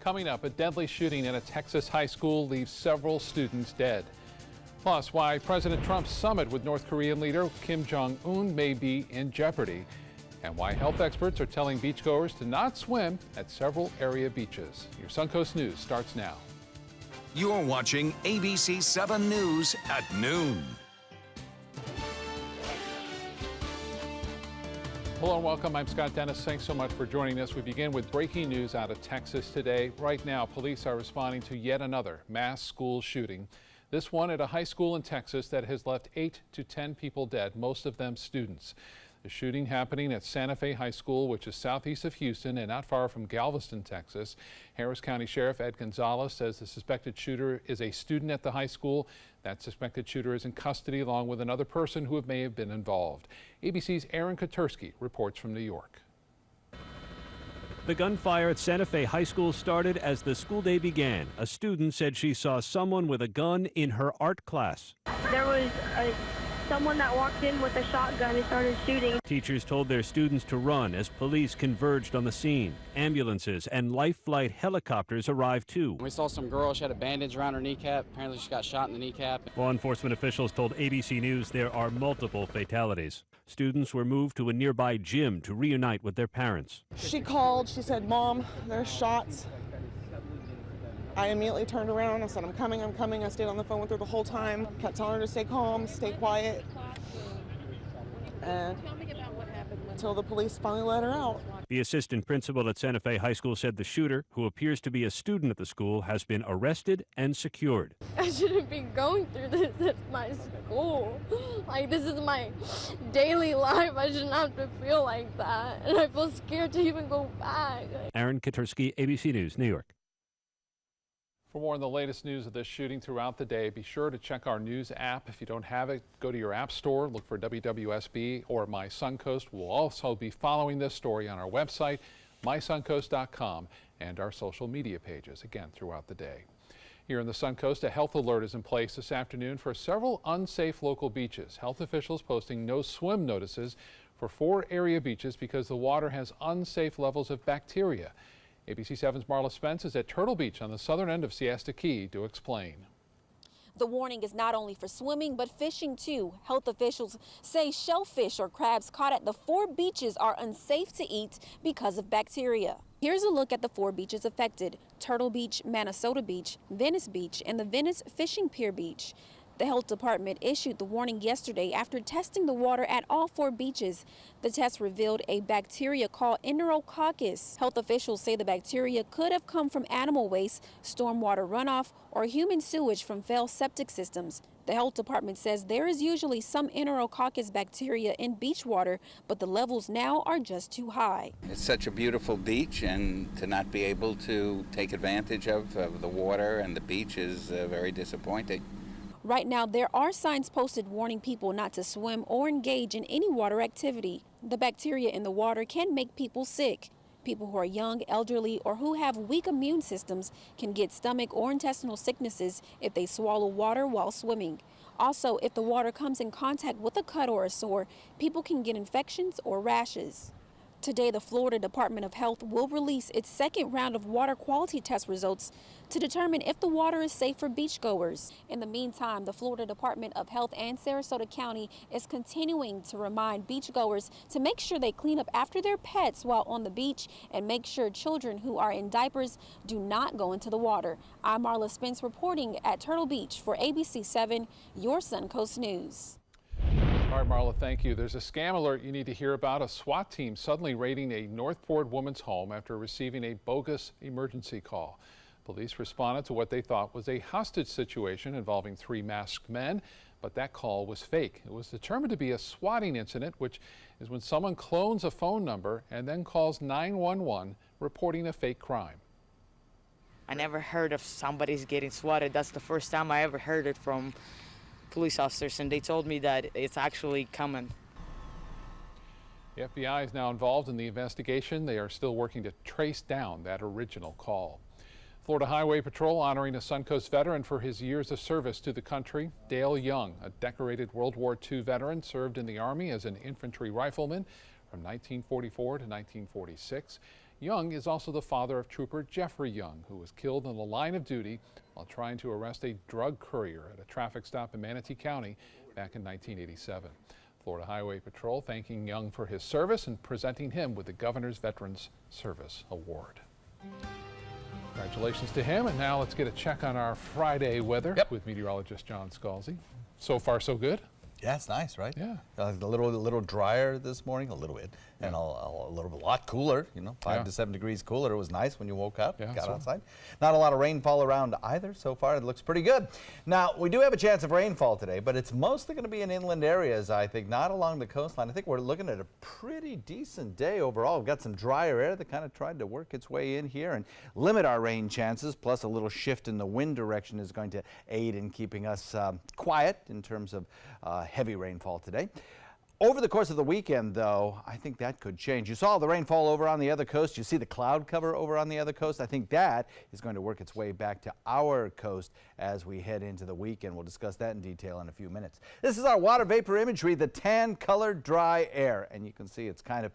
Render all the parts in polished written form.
Coming up, a deadly shooting in a Texas high school leaves several students dead. Plus, why President Trump's summit with North Korean leader Kim Jong-un may be in jeopardy, and why health experts are telling beachgoers to not swim at several area beaches. Your Suncoast News starts now. You're watching ABC 7 News at noon. Hello and welcome. I'm Scott Dennis. Thanks so much for joining us. We begin with breaking news out of Texas today. Right now, police are responding to yet another mass school shooting. This one at a high school in Texas that has left 8 to 10 people dead, most of them students. The shooting happening at Santa Fe High School, which is southeast of Houston and not far from Galveston, Texas. Harris County Sheriff Ed Gonzalez says the suspected shooter is a student at the high school. That suspected shooter is in custody along with another person who may have been involved. ABC's Aaron Katersky reports from New York. The gunfire at Santa Fe High School started as the school day began. A student said she saw someone with a gun in her art class. There was someone that walked in with a shotgun and started shooting. Teachers told their students to run as police converged on the scene. Ambulances and life flight helicopters arrived too. We saw some girl, she had a bandage around her kneecap. Apparently she got shot in the kneecap. Law enforcement officials told ABC News there are multiple fatalities. Students were moved to a nearby gym to reunite with their parents. She called, she said, "Mom, there's shots." I immediately turned around. I said, I'm coming. I stayed on the phone with her the whole time. Kept telling her to stay calm, stay quiet. And until the police finally let her out. The assistant principal at Santa Fe High School said the shooter, who appears to be a student at the school, has been arrested and secured. I shouldn't be going through this at my school. Like, this is my daily life. I shouldn't have to feel like that. And I feel scared to even go back. Aaron Katersky, ABC News, New York. For more on the latest news of this shooting throughout the day, be sure to check our news app. If you don't have it, go to your app store, look for WWSB or My Suncoast. We'll also be following this story on our website, mysuncoast.com, and our social media pages, again, throughout the day. Here in the Suncoast, a health alert is in place this afternoon for several unsafe local beaches. Health officials posting no swim notices for 4 area beaches because the water has unsafe levels of bacteria. ABC 7's Marla Spence is at Turtle Beach on the southern end of Siesta Key to explain. The warning is not only for swimming, but fishing too. Health officials say shellfish or crabs caught at the 4 beaches are unsafe to eat because of bacteria. Here's a look at the 4 beaches affected: Turtle Beach, Manasota Beach, Venice Beach, and the Venice Fishing Pier Beach. The health department issued the warning yesterday after testing the water at all 4 beaches. The test revealed a bacteria called Enterococcus. Health officials say the bacteria could have come from animal waste, stormwater runoff, or human sewage from failed septic systems. The health department says there is usually some Enterococcus bacteria in beach water, but the levels now are just too high. It's such a beautiful beach, and to not be able to take advantage of the water and the beach is very disappointing. Right now, there are signs posted warning people not to swim or engage in any water activity. The bacteria in the water can make people sick. People who are young, elderly, or who have weak immune systems can get stomach or intestinal sicknesses if they swallow water while swimming. Also, if the water comes in contact with a cut or a sore, people can get infections or rashes. Today, the Florida Department of Health will release its second round of water quality test results to determine if the water is safe for beachgoers. In the meantime, the Florida Department of Health and Sarasota County is continuing to remind beachgoers to make sure they clean up after their pets while on the beach and make sure children who are in diapers do not go into the water. I'm Marla Spence reporting at Turtle Beach for ABC 7, your Suncoast News. All right, Marla, thank you. There's a scam alert you need to hear about. A SWAT team suddenly raiding a Northport woman's home after receiving a bogus emergency call. Police responded to what they thought was a hostage situation involving 3 masked men, but that call was fake. It was determined to be a swatting incident, which is when someone clones a phone number and then calls 911 reporting a fake crime. I never heard of somebody's getting swatted. That's the first time I ever heard it from police officers, and they told me that it's actually coming. The FBI is now involved in the investigation. They are still working to trace down that original call. Florida Highway Patrol honoring a Suncoast veteran for his years of service to the country. Dale Young, a decorated World War II veteran, served in the Army as an infantry rifleman from 1944 to 1946. Young is also the father of Trooper Jeffrey Young, who was killed in the line of duty while trying to arrest a drug courier at a traffic stop in Manatee County back in 1987. Florida Highway Patrol thanking Young for his service and presenting him with the Governor's Veterans Service Award. Congratulations to him, and now let's get a check on our Friday weather with meteorologist John Scalzi. So far, so good? Yeah, it's nice, right? Yeah. A little drier this morning, a little bit, and a lot cooler, 5 to 7 degrees cooler. It was nice when you woke up, got outside. Not a lot of rainfall around either so far. It looks pretty good. Now, we do have a chance of rainfall today, but it's mostly going to be in inland areas, I think, not along the coastline. I think we're looking at a pretty decent day overall. We've got some drier air that kind of tried to work its way in here and limit our rain chances, plus a little shift in the wind direction is going to aid in keeping us quiet in terms of heavy rainfall today. Over the course of the weekend, though, I think that could change. You saw the rainfall over on the other coast. You see the cloud cover over on the other coast. I think that is going to work its way back to our coast as we head into the weekend. We'll discuss that in detail in a few minutes. This is our water vapor imagery, the tan-colored dry air, and you can see it's kind of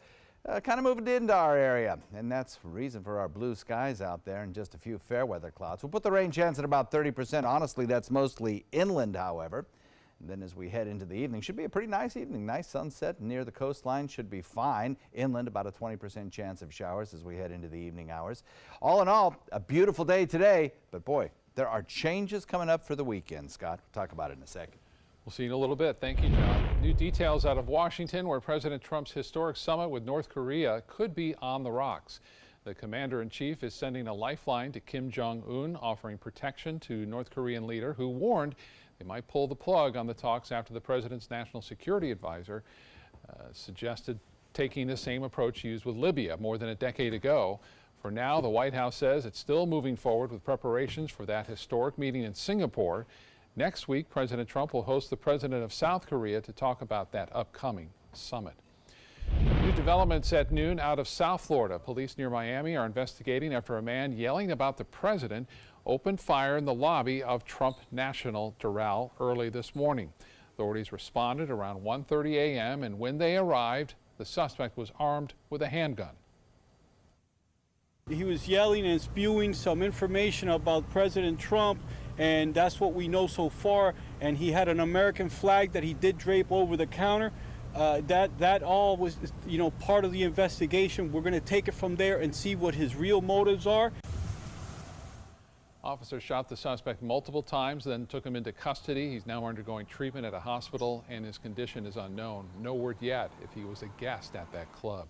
moving into our area, and that's the reason for our blue skies out there and just a few fair weather clouds. We'll put the rain chance at about 30%. Honestly, that's mostly inland, however. And then as we head into the evening, should be a pretty nice evening. Nice sunset near the coastline, should be fine. Inland, about a 20% chance of showers as we head into the evening hours. All in all, a beautiful day today, but boy, there are changes coming up for the weekend, Scott. We'll talk about it in a second. We'll see you in a little bit. Thank you, John. New details out of Washington, where President Trump's historic summit with North Korea could be on the rocks. The commander-in-chief is sending a lifeline to Kim Jong-un, offering protection to North Korean leader, who warned they might pull the plug on the talks after the president's national security advisor suggested taking the same approach used with Libya more than a decade ago. For now, the White House says it's still moving forward with preparations for that historic meeting in Singapore. Next week, President Trump will host the president of South Korea to talk about that upcoming summit. New developments at noon out of South Florida. Police near Miami are investigating after a man yelling about the president opened fire in the lobby of Trump National Doral early this morning. Authorities responded around 1:30 a.m. and when they arrived, the suspect was armed with a handgun. He was yelling and spewing some information about President Trump, and that's what we know so far. And he had an American flag that he did drape over the counter. That all was, part of the investigation. We're going to take it from there and see what his real motives are. Officers shot the suspect multiple times, then took him into custody. He's now undergoing treatment at a hospital, and his condition is unknown. No word yet if he was a guest at that club.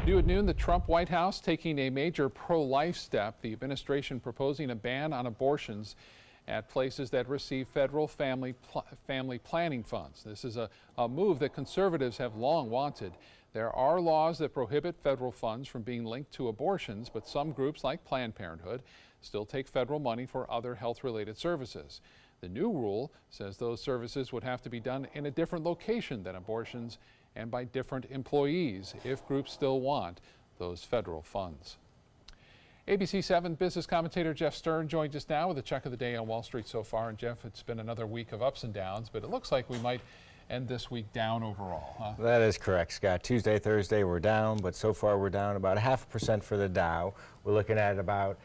New at noon, the Trump White House taking a major pro-life step. The administration proposing a ban on abortions at places that receive federal family planning funds. This is a move that conservatives have long wanted. There are laws that prohibit federal funds from being linked to abortions, but some groups like Planned Parenthood still take federal money for other health-related services. The new rule says those services would have to be done in a different location than abortions and by different employees if groups still want those federal funds. ABC 7 business commentator Jeff Stern joins us now with a check of the day on Wall Street so far. And Jeff, it's been another week of ups and downs, but it looks like we might end this week down overall, huh? That is correct, Scott. Tuesday, Thursday, we're down, but so far we're down about 0.5% for the Dow. We're looking at about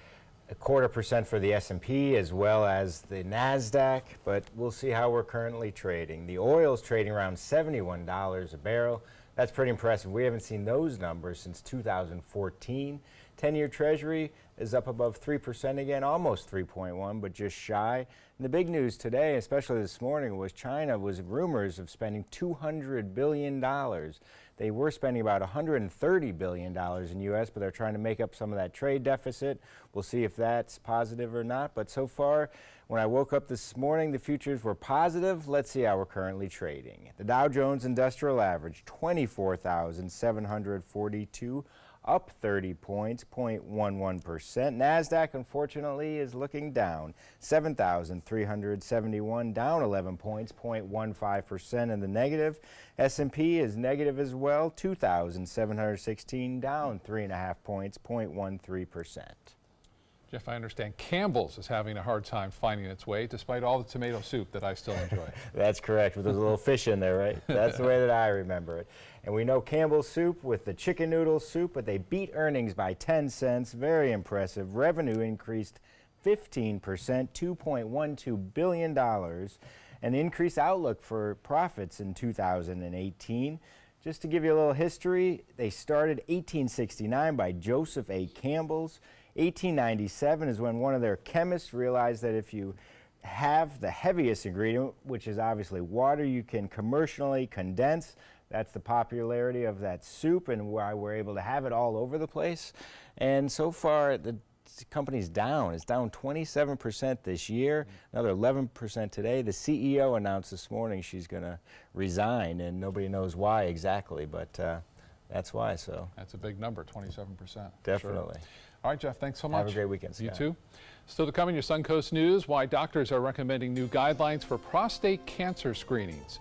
0.25% for the S&P as well as the NASDAQ, but we'll see how we're currently trading. The oil's trading around $71 a barrel. That's pretty impressive. We haven't seen those numbers since 2014. 10-year Treasury is up above 3% again, almost 3.1, but just shy. And the big news today, especially this morning, was China was rumors of spending $200 billion. They were spending about $130 billion in U.S., but they're trying to make up some of that trade deficit. We'll see if that's positive or not. But so far, when I woke up this morning, the futures were positive. Let's see how we're currently trading. The Dow Jones Industrial Average, 24,742. Up 30 points, 0.11%. NASDAQ, unfortunately, is looking down. 7,371, down 11 points, 0.15% in the negative. S&P is negative as well, 2,716, down 3.5 points, 0.13%. Jeff, I understand Campbell's is having a hard time finding its way, despite all the tomato soup that I still enjoy. That's correct, with those little fish in there, right? That's the way that I remember it. And we know Campbell's soup with the chicken noodle soup, but they beat earnings by 10 cents. Very impressive. Revenue increased 15%, $2.12 billion. An increased outlook for profits in 2018. Just to give you a little history, they started 1869 by Joseph A. Campbell's. 1897 is when one of their chemists realized that if you have the heaviest ingredient, which is obviously water, you can commercially condense. That's the popularity of that soup and why we're able to have it all over the place. And so far, the company's down. It's down 27% this year, another 11% today. The CEO announced this morning she's going to resign, and nobody knows why exactly, but that's why. So that's a big number, 27%. Definitely. Sure. All right, Jeff, thanks so much. Have a great weekend, Scott. You too. Still to come in your Suncoast News, why doctors are recommending new guidelines for prostate cancer screenings.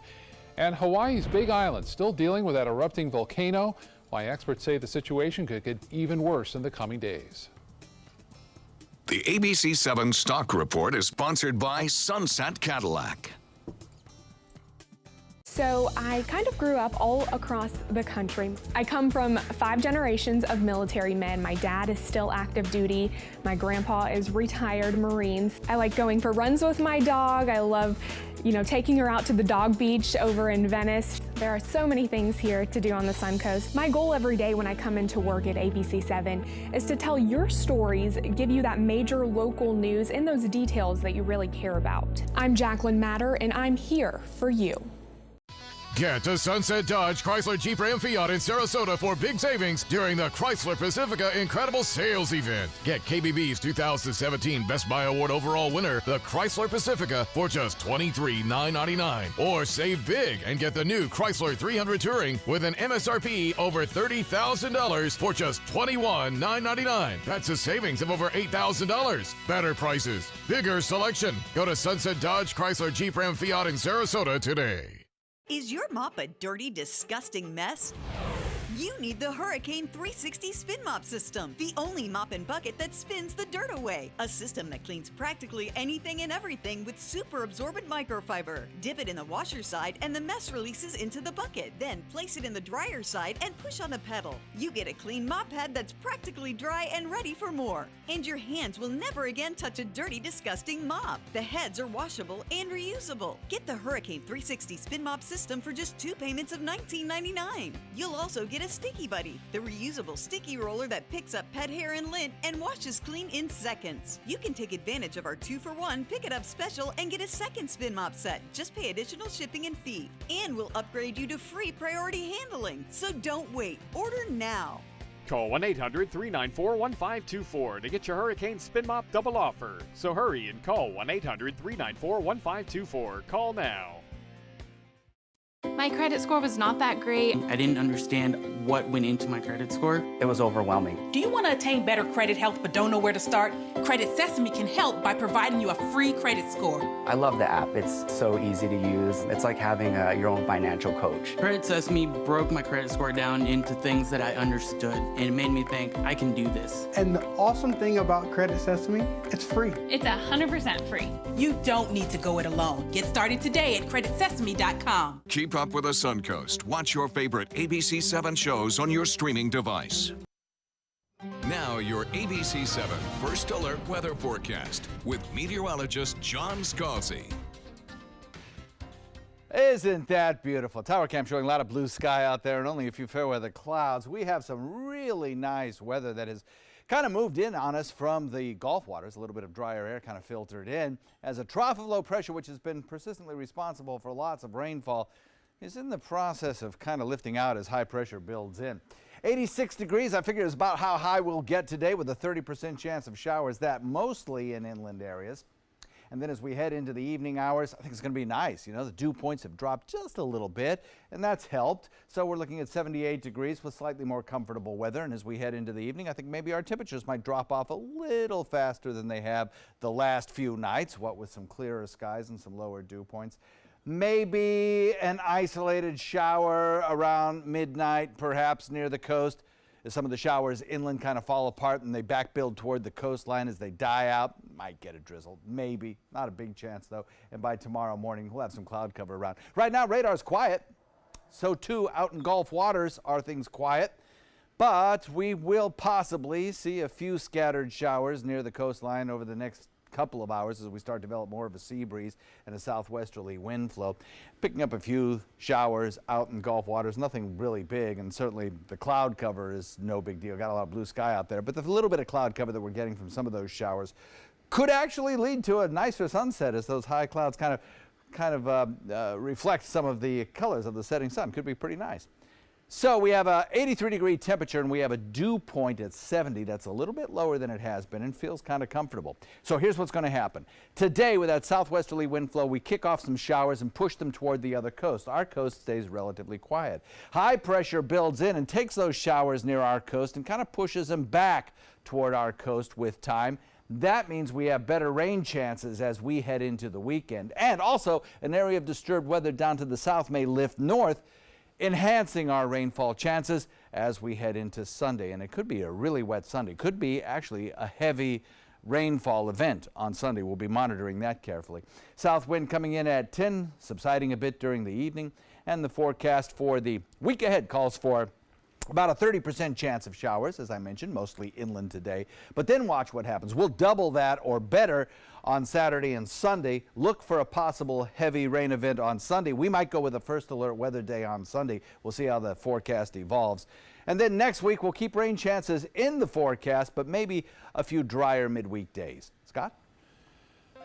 And Hawaii's Big Island still dealing with that erupting volcano, why experts say the situation could get even worse in the coming days. The ABC 7 Stock Report is sponsored by Sunset Cadillac. So I kind of grew up all across the country. I come from 5 generations of military men. My dad is still active duty. My grandpa is retired Marines. I like going for runs with my dog. I love, taking her out to the dog beach over in Venice. There are so many things here to do on the Suncoast. My goal every day when I come into work at ABC 7 is to tell your stories, give you that major local news and those details that you really care about. I'm Jacqueline Matter, and I'm here for you. Get to Sunset Dodge, Chrysler, Jeep, Ram, Fiat in Sarasota for big savings during the Chrysler Pacifica Incredible Sales Event. Get KBB's 2017 Best Buy Award overall winner, the Chrysler Pacifica, for just $23,999. Or save big and get the new Chrysler 300 Touring with an MSRP over $30,000 for just $21,999. That's a savings of over $8,000. Better prices, bigger selection. Go to Sunset Dodge, Chrysler, Jeep, Ram, Fiat in Sarasota today. Is your mop a dirty, disgusting mess? You need the Hurricane 360 Spin Mop System, the only mop and bucket that spins the dirt away. A system that cleans practically anything and everything with super absorbent microfiber. Dip it in the washer side and the mess releases into the bucket. Then place it in the dryer side and push on the pedal. You get a clean mop pad that's practically dry and ready for more. And your hands will never again touch a dirty, disgusting mop. The heads are washable and reusable. Get the Hurricane 360 Spin Mop System for just 2 payments of $19.99. You'll also get a Sticky Buddy, the reusable sticky roller that picks up pet hair and lint and washes clean in seconds. You can take advantage of our 2-for-1 Pick It Up special and get a second spin mop set. Just pay additional shipping and fee. And we'll upgrade you to free priority handling. So don't wait. Order now. Call 1-800-394-1524 to get your Hurricane Spin Mop double offer. So hurry and call 1-800-394-1524. Call now. My credit score was not that great. I didn't understand what went into my credit score. It was overwhelming. Do you want to attain better credit health but don't know where to start? Credit Sesame can help by providing you a free credit score. I love the app. It's so easy to use. It's like having your own financial coach. Credit Sesame broke my credit score down into things that I understood, and it made me think I can do this. And the awesome thing about Credit Sesame, it's free. It's 100% free. You don't need to go it alone. Get started today at creditsesame.com. Keep up with the Suncoast. Watch your favorite ABC 7 shows on your streaming device. Now your ABC 7 First Alert weather forecast with meteorologist John Scalzi. Isn't that beautiful? Tower cam showing a lot of blue sky out there and only a few fair weather clouds. We have some really nice weather that has kind of moved in on us from the Gulf waters. A little bit of drier air kind of filtered in as a trough of low pressure, which has been persistently responsible for lots of rainfall, is in the process of kind of lifting out as high pressure builds in. 86 degrees, I figure, is about how high we'll get today with a 30% chance of showers, that mostly in inland areas. And then as we head into the evening hours, I think it's going to be nice. You know, the dew points have dropped just a little bit, and that's helped. So we're looking at 78 degrees with slightly more comfortable weather. And as we head into the evening, I think maybe our temperatures might drop off a little faster than they have the last few nights, what with some clearer skies and some lower dew points. Maybe an isolated shower around midnight, perhaps near the coast. as some of the showers inland kind of fall apart and they back build toward the coastline as they die out. Might get a drizzle, maybe. Not a big chance, though. And by tomorrow morning, we'll have some cloud cover around. Right now, radar's quiet. So, too, out in Gulf waters are things quiet. But we will possibly see a few scattered showers near the coastline over the next couple of hours as we start to develop more of a sea breeze and a southwesterly wind flow. Picking up a few showers out in Gulf waters, nothing really big, and certainly the cloud cover is no big deal. Got a lot of blue sky out there, but the little bit of cloud cover that we're getting from some of those showers could actually lead to a nicer sunset as those high clouds kind of reflect some of the colors of the setting sun. Could be pretty nice. So we have a 83-degree temperature and we have a dew point at 70. That's a little bit lower than it has been and feels kind of comfortable. So here's what's going to happen. Today, with that southwesterly wind flow, we kick off some showers and push them toward the other coast. Our coast stays relatively quiet. High pressure builds in and takes those showers near our coast and kind of pushes them back toward our coast with time. That means we have better rain chances as we head into the weekend. And also, an area of disturbed weather down to the south may lift north, enhancing our rainfall chances as we head into Sunday. And it could be a really wet Sunday. Could be actually a heavy rainfall event on Sunday. We'll be monitoring that carefully. South wind coming in at 10, subsiding a bit during the evening. And the forecast for the week ahead calls for about a 30% chance of showers, as I mentioned, mostly inland today. But then watch what happens. We'll double that or better on Saturday and Sunday. Look for a possible heavy rain event on Sunday. We might go with a first alert weather day on Sunday. We'll see how the forecast evolves. And then next week, we'll keep rain chances in the forecast, but maybe a few drier midweek days. Scott?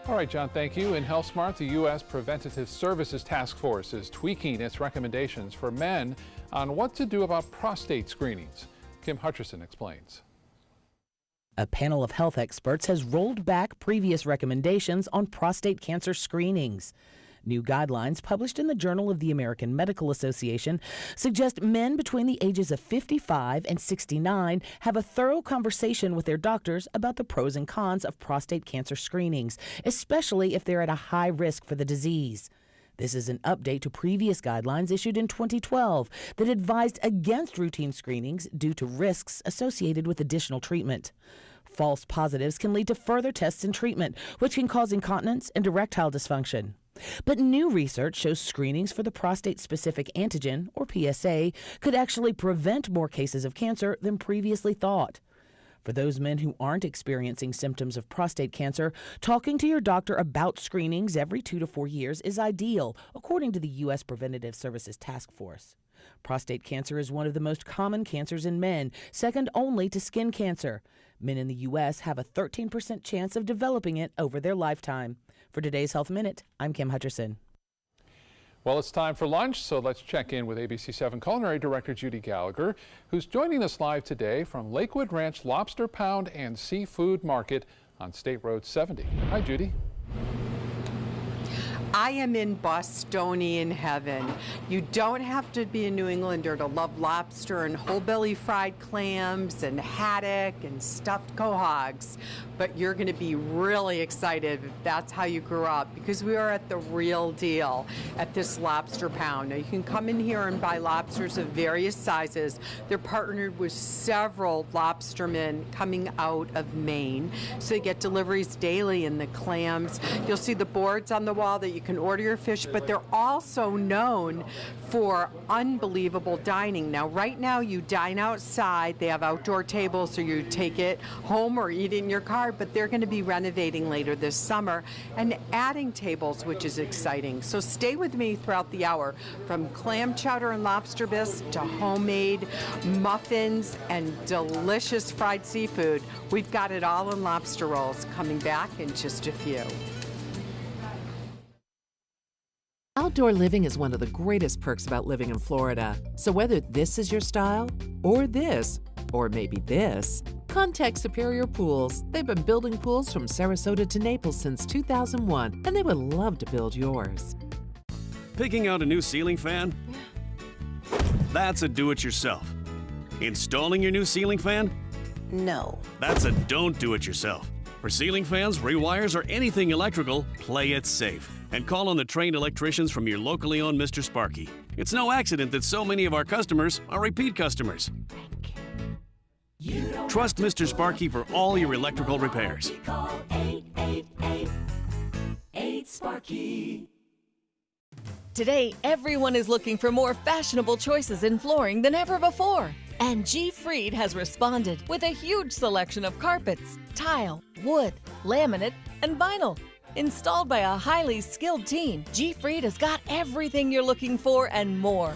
All right, John, thank you. In Health Smart, the U.S. Preventative Services Task Force is tweaking its recommendations for men on what to do about prostate screenings. Kim Hutcherson explains. A panel of health experts has rolled back previous recommendations on prostate cancer screenings. New guidelines published in the Journal of the American Medical Association suggest men between the ages of 55 and 69 have a thorough conversation with their doctors about the pros and cons of prostate cancer screenings, especially if they're at a high risk for the disease. This is an update to previous guidelines issued in 2012 that advised against routine screenings due to risks associated with additional treatment. False positives can lead to further tests and treatment, which can cause incontinence and erectile dysfunction. But new research shows screenings for the prostate-specific antigen, or PSA, could actually prevent more cases of cancer than previously thought. For those men who aren't experiencing symptoms of prostate cancer, talking to your doctor about screenings every 2 to 4 years is ideal, according to the U.S. Preventative Services Task Force. Prostate cancer is one of the most common cancers in men, second only to skin cancer. Men in the U.S. have a 13% chance of developing it over their lifetime. For today's Health Minute, I'm Kim Hutcherson. Well, it's time for lunch, so let's check in with ABC 7 Culinary Director Judy Gallagher, who's joining us live today from Lakewood Ranch Lobster Pound and Seafood Market on State Road 70. Hi, Judy. I am in Bostonian heaven. You don't have to be a New Englander to love lobster and whole belly fried clams and haddock and stuffed quahogs, but you're going to be really excited if that's how you grew up, because we are at the real deal at this Lobster Pound. Now, you can come in here and buy lobsters of various sizes. They're partnered with several lobstermen coming out of Maine, so they get deliveries daily in the clams. You'll see the boards on the wall that you can order your fish, but they're also known for unbelievable dining. Now, right now, you dine outside. They have outdoor tables, or you take it home or eat it in your car, but they're going to be renovating later this summer and adding tables, which is exciting. So stay with me throughout the hour, from clam chowder and lobster bisque to homemade muffins and delicious fried seafood. We've got it all in lobster rolls, coming back in just a few. Outdoor living is one of the greatest perks about living in Florida. So whether this is your style, or this, or maybe this, contact Superior Pools. They've been building pools from Sarasota to Naples since 2001, and they would love to build yours. Picking out a new ceiling fan? That's a do-it-yourself. Installing your new ceiling fan? No. That's a don't do-it-yourself. For ceiling fans, rewires, or anything electrical, play it safe. And call on the trained electricians from your locally owned Mr. Sparky. It's no accident that so many of our customers are repeat customers. Trust Mr. Sparky for all your electrical repairs. Call 888-8-SPARKY. Today, everyone is looking for more fashionable choices in flooring than ever before. And G. Fried has responded with a huge selection of carpets, tile, wood, laminate, and vinyl. Installed by a highly skilled team, G. Fried has got everything you're looking for and more.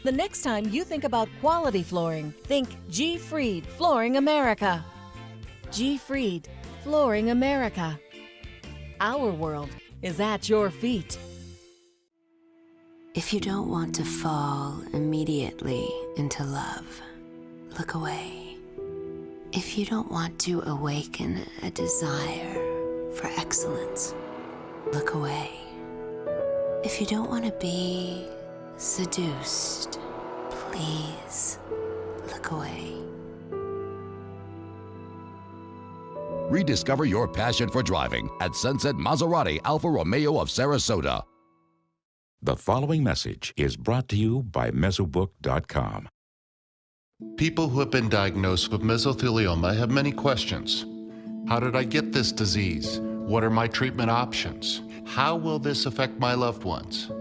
The next time you think about quality flooring, think G. Fried Flooring America. G. Fried Flooring America. Our world is at your feet. If you don't want to fall immediately into love, look away. If you don't want to awaken a desire for excellence, look away. If you don't want to be seduced, please look away. Rediscover your passion for driving at Sunset Maserati Alfa Romeo of Sarasota. The following message is brought to you by Mesobook.com. People who have been diagnosed with mesothelioma have many questions. How did I get this disease? What are my treatment options? How will this affect my loved ones?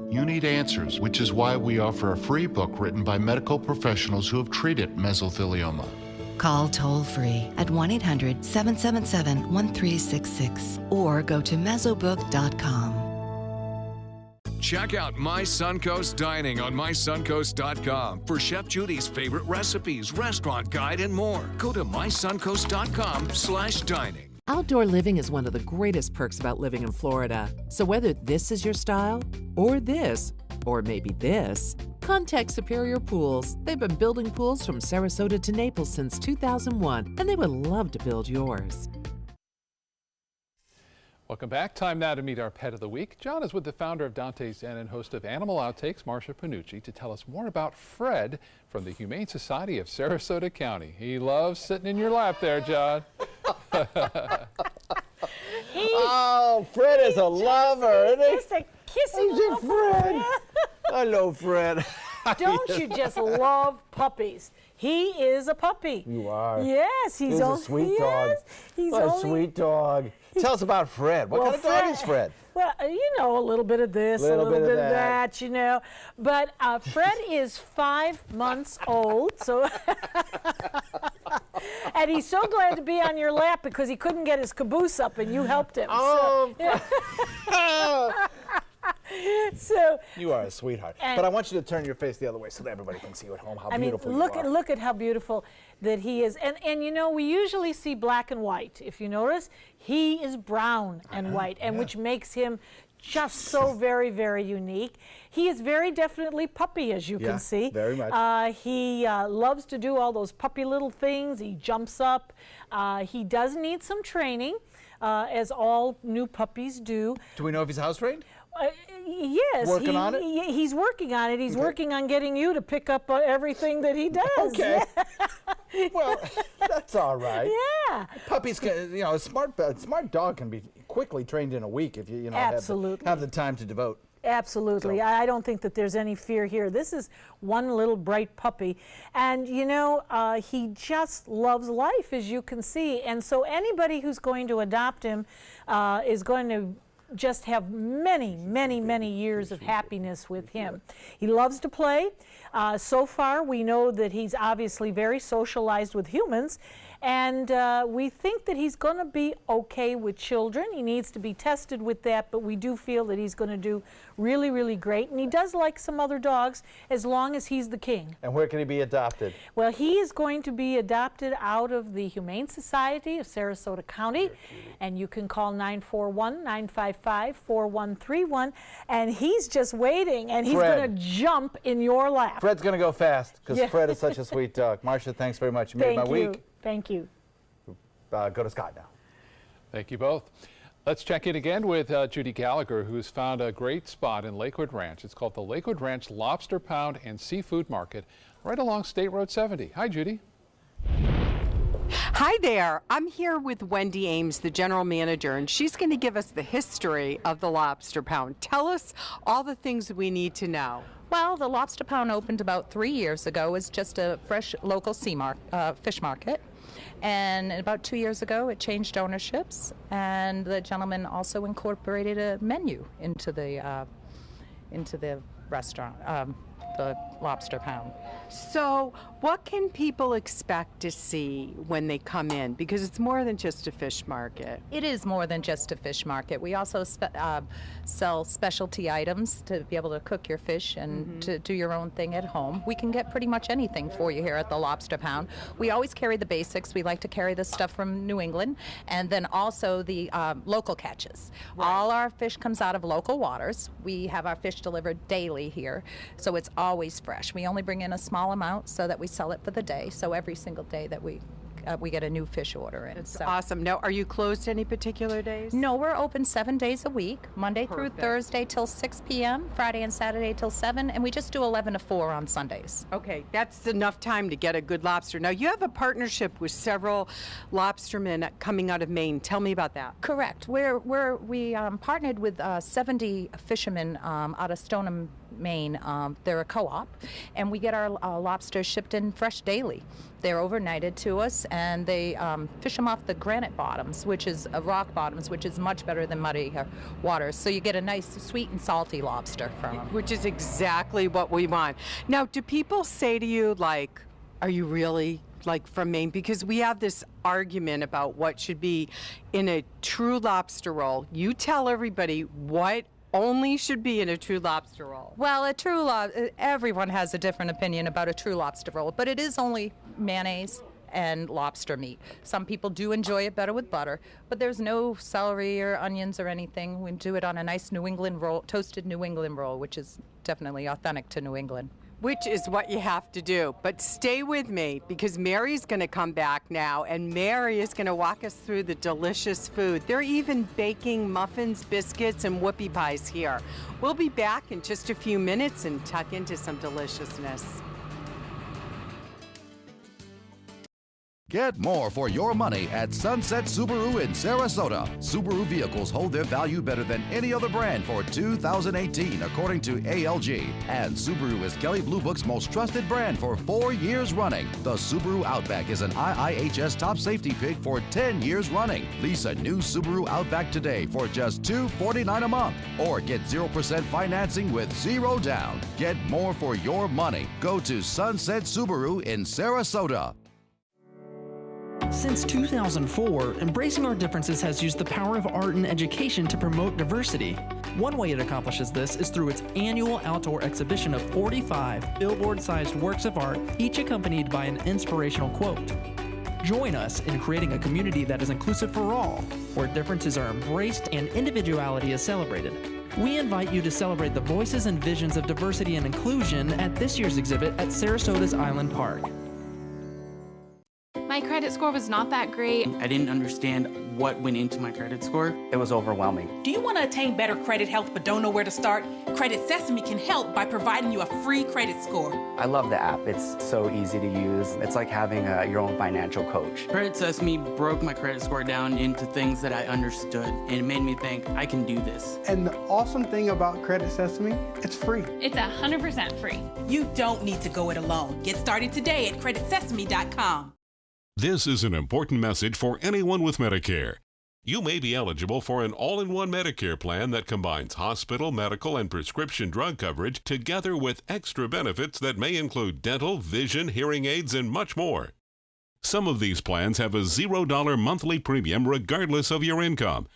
You need answers, which is why we offer a free book written by medical professionals who have treated mesothelioma. Call toll-free at 1-800-777-1366 or go to Mesobook.com. Check out My Suncoast Dining on mysuncoast.com for Chef Judy's favorite recipes, restaurant guide, and more. Go to mysuncoast.com/dining. Outdoor living is one of the greatest perks about living in Florida. So whether this is your style, or this, or maybe this, contact Superior Pools. They've been building pools from Sarasota to Naples since 2001, and they would love to build yours. Welcome back. Time now to meet our pet of the week. John is with the founder of Dante's Inn and host of Animal Outtakes, Marsha Panucci, to tell us more about Fred from the Humane Society of Sarasota County. He loves sitting in your lap there, John. Oh, Fred is a lover, isn't he? Just a kissy little Fred. Hello, Fred. Don't you just love puppies? He is a puppy. You are. Yes, he's a sweet dog. He's what a sweet dog. Tell us about Fred. What kind of dog is Fred? Well, you know, a little bit of this, a little bit of that, you know. But Fred is 5 months old, so and he's so glad to be on your lap because he couldn't get his caboose up, and you helped him. Oh. So you are a sweetheart. But I want you to turn your face the other way so that everybody can see you at home how beautiful you are. Look at how beautiful that he is. And you know, we usually see black and white. If you notice, he is brown and white, and which makes him just so very, very unique. He is very definitely puppy, as you can see. Very much. He loves to do all those puppy little things. He jumps up. He does need some training, as all new puppies do. Do we know if he's house trained? Yes. Working on it? He's working on it. He's working on getting you to pick up everything that he does. Okay. Well, that's all right. Yeah. Puppies can, you know, a smart dog can be quickly trained in a week if you know Absolutely. have the time to devote. Absolutely. So. I don't think that there's any fear here. This is one little bright puppy. And, you know, he just loves life, as you can see. And so anybody who's going to adopt him is going to just have many, many, many years of happiness with him. He loves to play. So far, we know that he's obviously very socialized with humans, and we think that he's going to be okay with children. He needs to be tested with that, but we do feel that he's going to do really, really great. And he does like some other dogs as long as he's the king. And where can he be adopted? Well, he is going to be adopted out of the Humane Society of Sarasota County, and you can call 941-955-4131, and he's just waiting, and he's going to jump in your lap. Fred's going to go fast because Fred is such a sweet dog. Marsha, thanks very much. You made my week. Thank you. Go to Scott now. Thank you both. Let's check in again with Judy Gallagher, who's found a great spot in Lakewood Ranch. It's called the Lakewood Ranch Lobster Pound and Seafood Market, right along State Road 70. Hi, Judy. Hi there. I'm here with Wendy Ames, the general manager, and she's going to give us the history of the Lobster Pound. Tell us all the things we need to know. Well, the Lobster Pound opened about 3 years ago. It's just a fresh local fish market. And about 2 years ago, it changed ownerships, and the gentleman also incorporated a menu into the restaurant, the Lobster Pound. So what can people expect to see when they come in? Because it's more than just a fish market. It is more than just a fish market. We also sell specialty items to be able to cook your fish and to do your own thing at home. We can get pretty much anything for you here at the Lobster Pound. We always carry the basics. We like to carry the stuff from New England, and then also the local catches. Right. All our fish comes out of local waters. We have our fish delivered daily here, so it's always fresh. We only bring in a small amount so that we sell it for the day. So every single day that we get a new fish order in. That's awesome. Now, are you closed any particular days? No, we're open 7 days a week, Monday through Thursday till 6 p.m., Friday and Saturday till 7, and we just do 11 to 4 on Sundays. Okay, that's enough time to get a good lobster. Now, you have a partnership with several lobstermen coming out of Maine. Tell me about that. Correct. We partnered with 70 fishermen out of Stoneham, Maine. They're a co-op, and we get our lobsters shipped in fresh daily. They're overnighted to us, and they fish them off the granite bottoms, which is rock bottoms, which is much better than muddy waters. So you get a nice sweet and salty lobster from them. Which is exactly what we want. Now, do people say to you, like, are you really like from Maine? Because we have this argument about what should be in a true lobster roll. You tell everybody what only should be in a true lobster roll. Well, everyone has a different opinion about a true lobster roll, but it is only mayonnaise and lobster meat. Some people do enjoy it better with butter, but there's no celery or onions or anything. We do it on a nice New England roll, toasted New England roll, which is definitely authentic to New England. Which is what you have to do. But stay with me, because Mary's going to come back now, and Mary is going to walk us through the delicious food. They're even baking muffins, biscuits, and whoopie pies here. We'll be back in just a few minutes and tuck into some deliciousness. Get more for your money at Sunset Subaru in Sarasota. Subaru vehicles hold their value better than any other brand for 2018, according to ALG. And Subaru is Kelley Blue Book's most trusted brand for 4 years running. The Subaru Outback is an IIHS top safety pick for 10 years running. Lease a new Subaru Outback today for just $249 a month, or get 0% financing with zero down. Get more for your money. Go to Sunset Subaru in Sarasota. Since 2004, Embracing Our Differences has used the power of art and education to promote diversity. One way it accomplishes this is through its annual outdoor exhibition of 45 billboard-sized works of art, each accompanied by an inspirational quote. Join us in creating a community that is inclusive for all, where differences are embraced and individuality is celebrated. We invite you to celebrate the voices and visions of diversity and inclusion at this year's exhibit at Sarasota's Island Park. My credit score was not that great. I didn't understand what went into my credit score. It was overwhelming. Do you want to attain better credit health but don't know where to start? Credit Sesame can help by providing you a free credit score. I love the app. It's so easy to use. It's like having your own financial coach. Credit Sesame broke my credit score down into things that I understood, and it made me think, I can do this. And the awesome thing about Credit Sesame, it's free. It's 100% free. You don't need to go it alone. Get started today at creditsesame.com. This is an important message for anyone with Medicare. You may be eligible for an all-in-one Medicare plan that combines hospital, medical, and prescription drug coverage together with extra benefits that may include dental, vision, hearing aids, and much more. Some of these plans have a $0 monthly premium regardless of your income.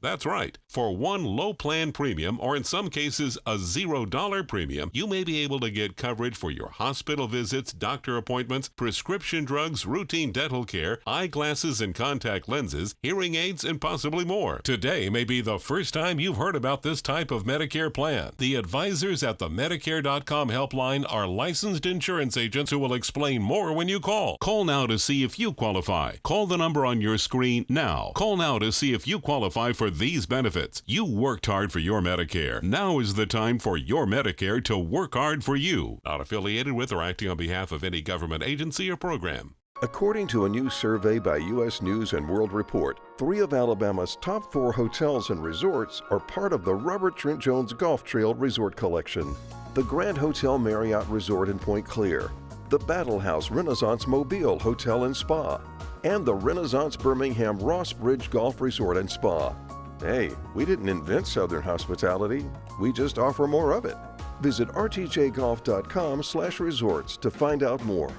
That's right. For one low plan premium, or in some cases a $0 premium, you may be able to get coverage for your hospital visits, doctor appointments, prescription drugs, routine dental care, eyeglasses and contact lenses, hearing aids, and possibly more. Today may be the first time you've heard about this type of Medicare plan. The advisors at the Medicare.com helpline are licensed insurance agents who will explain more when you call. Call now to see if you qualify. Call the number on your screen now. Call now to see if you qualify for these benefits. You worked hard for your Medicare. Now is the time for your Medicare to work hard for you. Not affiliated with or acting on behalf of any government agency or program. According to a new survey by U.S. News and World Report, 3 of Alabama's top 4 hotels and resorts are part of the Robert Trent Jones Golf Trail Resort Collection. The Grand Hotel Marriott Resort in Point Clear, the Battle House Renaissance Mobile Hotel and Spa, and the Renaissance Birmingham Ross Bridge Golf Resort and Spa. Hey, we didn't invent Southern hospitality, we just offer more of it. Visit rtjgolf.com/resorts to find out more.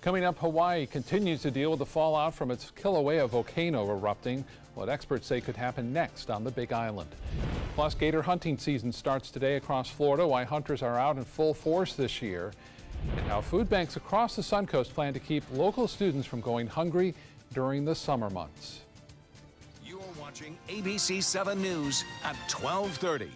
Coming up, Hawaii continues to deal with the fallout from its Kilauea volcano erupting, what experts say could happen next on the Big Island. Plus, gator hunting season starts today across Florida, why hunters are out in full force this year, and how food banks across the Suncoast plan to keep local students from going hungry during the summer months. You're watching ABC 7 News at 12:30.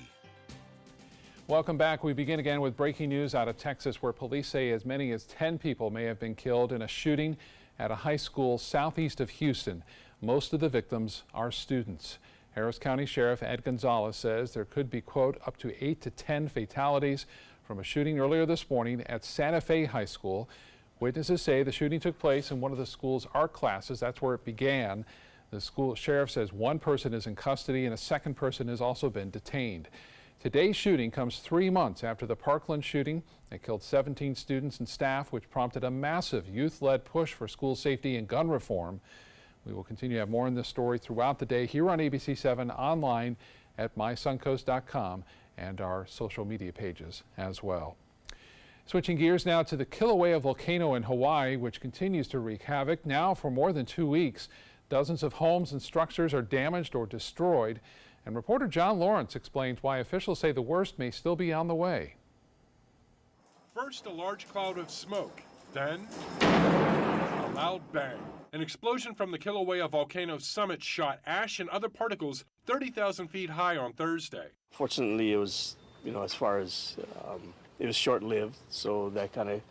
Welcome back. We begin again with breaking news out of Texas, where police say as many as 10 people may have been killed in a shooting at a high school southeast of Houston. Most of the victims are students. Harris County Sheriff Ed Gonzalez says there could be, quote, up to 8 to 10 fatalities from a shooting earlier this morning at Santa Fe High School. Witnesses say the shooting took place in one of the school's art classes. That's where it began. The school sheriff says one person is in custody and a second person has also been detained. Today's shooting comes 3 months after the Parkland shooting that killed 17 students and staff, which prompted a massive youth-led push for school safety and gun reform. We will continue to have more on this story throughout the day here on ABC 7, online at mysuncoast.com, and our social media pages as well. Switching gears now to the Kilauea volcano in Hawaii, which continues to wreak havoc now for more than 2 weeks. Dozens of homes and structures are damaged or destroyed. And reporter John Lawrence explains why officials say the worst may still be on the way. First, a large cloud of smoke, then a loud bang. An explosion from the Kilauea volcano's summit shot ash and other particles 30,000 feet high on Thursday. Fortunately, it was, as far as it was short-lived, so that kind of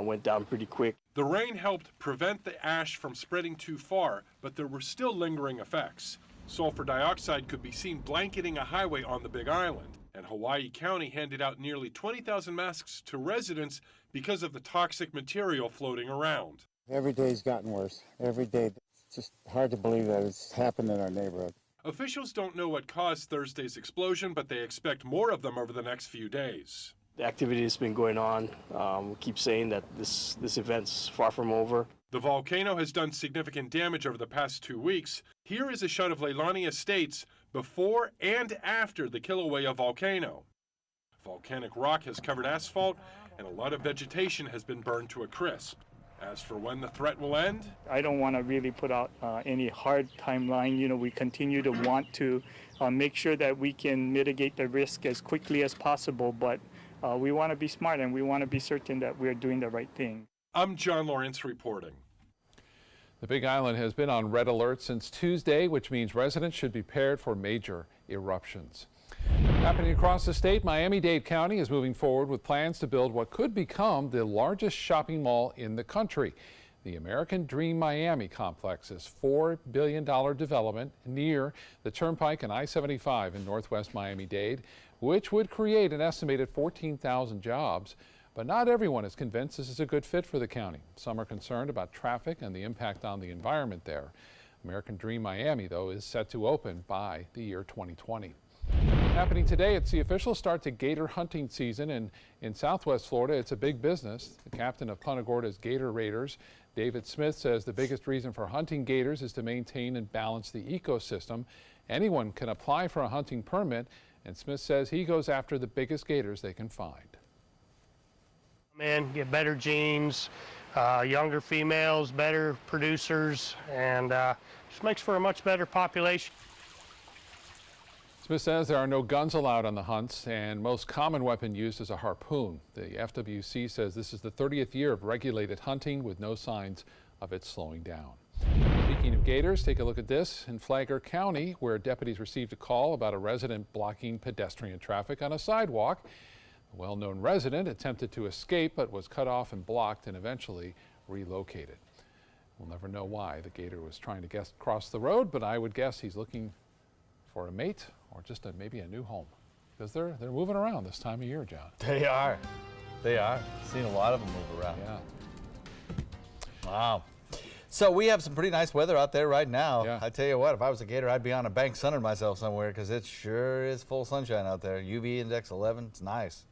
went down pretty quick. The rain helped prevent the ash from spreading too far, but there were still lingering effects. Sulfur dioxide could be seen blanketing a highway on the Big Island, and Hawaii County handed out nearly 20,000 masks to residents because of the toxic material floating around. Every day's gotten worse. Every day. It's just hard to believe that it's happened in our neighborhood. Officials don't know what caused Thursday's explosion, but they expect more of them over the next few days. The activity has been going on. We keep saying that this event's far from over. The volcano has done significant damage over the past 2 weeks. Here is a shot of Leilani Estates before and after the Kilauea volcano. Volcanic rock has covered asphalt, and a lot of vegetation has been burned to a crisp. As for when the threat will end, I don't want to really put out any hard timeline. We continue to want to make sure that we can mitigate the risk as quickly as possible, but we want to be smart and we want to be certain that we're doing the right thing. I'm John Lawrence reporting. The Big Island has been on red alert since Tuesday, which means residents should be prepared for major eruptions. Happening across the state, Miami-Dade County is moving forward with plans to build what could become the largest shopping mall in the country. The American Dream Miami complex is a $4 billion development near the Turnpike and I-75 in northwest Miami-Dade, which would create an estimated 14,000 jobs. But not everyone is convinced this is a good fit for the county. Some are concerned about traffic and the impact on the environment there. American Dream Miami, though, is set to open by the year 2020. Happening today, it's the official start to gator hunting season, and in Southwest Florida, it's a big business. The captain of Punta Gorda's Gator Raiders, David Smith, says the biggest reason for hunting gators is to maintain and balance the ecosystem. Anyone can apply for a hunting permit, and Smith says he goes after the biggest gators they can find. And get better genes, younger females, better producers, and just makes for a much better population. Smith says there are no guns allowed on the hunts, and most common weapon used is a harpoon. The FWC says this is the 30th year of regulated hunting with no signs of it slowing down. Speaking of gators, take a look at this in Flagler County, where deputies received a call about a resident blocking pedestrian traffic on a sidewalk. A well-known resident attempted to escape but was cut off and blocked and eventually relocated. We'll never know why the gator was trying to cross the road, but I would guess he's looking for a mate or just maybe a new home, because they're moving around this time of year, John. They are. They are. Seen a lot of them move around. Yeah. Wow. So we have some pretty nice weather out there right now. Yeah. I tell you what, if I was a Gator, I'd be on a bank sunning myself somewhere because it sure is full sunshine out there. UV index 11. It's nice.